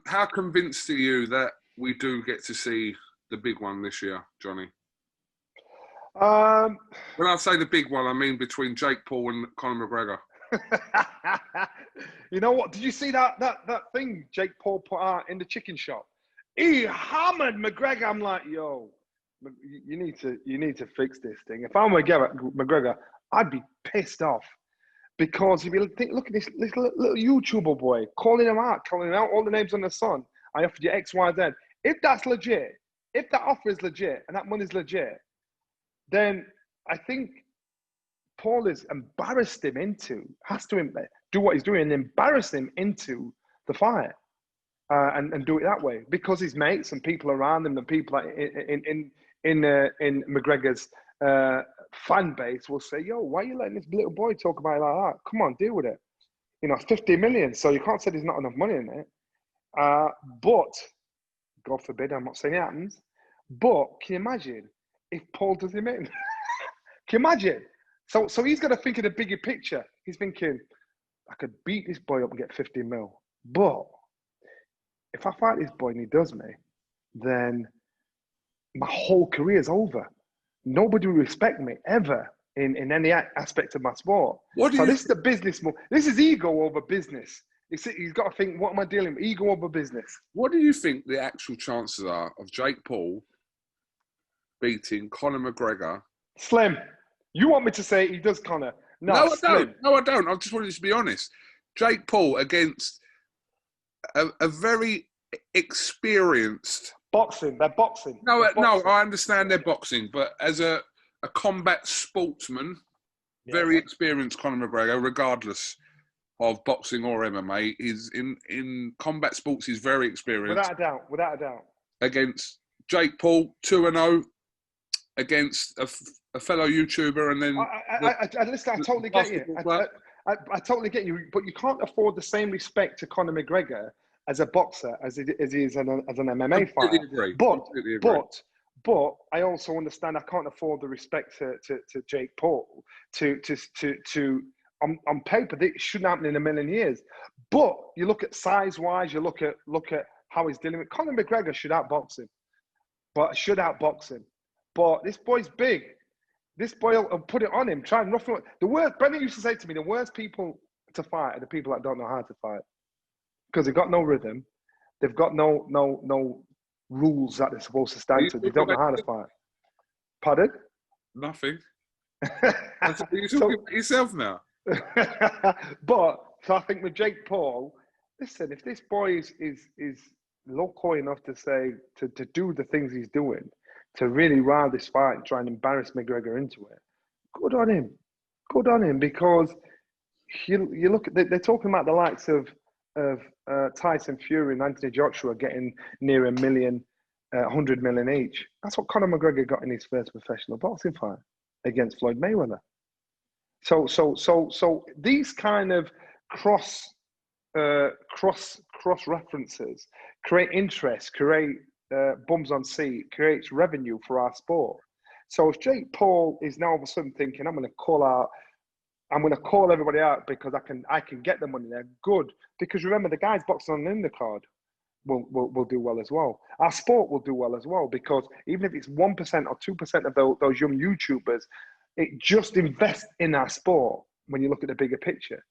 how convinced are you that we do get to see the big one this year, Johnny? When I say the big one, I mean between Jake Paul and Conor McGregor. You know what? Did you see that thing Jake Paul put out in the chicken shop? He hammered McGregor. I'm like, yo, you need to fix this thing. If I'm McGregor, I'd be pissed off because if you look at this little YouTuber boy calling him out all the names on the sun. I offered you X, Y, Z. If that's legit, if that offer is legit and that money's legit, then I think Paul has embarrassed him has to do what he's doing and embarrass him into the fight and do it that way because his mates and people around him and people in McGregor's fan base will say, yo, why are you letting this little boy talk about it like that? Come on, deal with it. 50 million, so you can't say there's not enough money in it. But, God forbid, I'm not saying it happens, but can you imagine if Paul does him in? Can you imagine? So he's got to think of the bigger picture. He's thinking, I could beat this boy up and get 50 mil. But if I fight this boy and he does me, then my whole career is over. Nobody will respect me ever in any aspect of my sport. This is the business move. This is ego over business. He's got to think, what am I dealing with? Ego over business. What do you think the actual chances are of Jake Paul beating Conor McGregor? Slim. You want me to say he does, Conor? No, I don't. No, I don't. I just wanted to be honest. Jake Paul against a very experienced... Boxing. They're boxing. No, I understand they're boxing, but as a combat sportsman, very experienced Conor McGregor, regardless of boxing or MMA, is in combat sports, he's very experienced. Without a doubt. Against Jake Paul, 2-0, against a fellow YouTuber, and then... Listen, I totally get you. I totally get you, but you can't afford the same respect to Conor McGregor as a boxer as he is as an MMA fighter. Agree. But I also understand I can't afford the respect to Jake Paul to on paper that shouldn't happen in a million years. But you look at size wise, you look at how he's dealing with Conor McGregor should outbox him. But this boy's big. This boy will put it on him, try and rough him. Brendan used to say to me, the worst people to fight are the people that don't know how to fight. Because they've got no rhythm. They've got no rules that they're supposed to stand to. They don't know how to fight. Pardon? Nothing. You're talking about yourself now. But, so I think with Jake Paul, listen, if this boy is loco enough to say, to do the things he's doing, to really rile this fight and try and embarrass McGregor into it, good on him. Good on him, because you look at, they're talking about the likes of Tyson Fury and Anthony Joshua getting near 100 million each. That's what Conor McGregor got in his first professional boxing fight against Floyd Mayweather. So these kind of cross references create interest, create bums on seat, creates revenue for our sport. So if Jake Paul is now all of a sudden thinking, I'm going to call everybody out because I can get the money there. Good, because remember the guys boxing on the undercard will do well as well. Our sport will do well as well, because even if it's 1% or 2% of those young YouTubers, it just invests in our sport when you look at the bigger picture.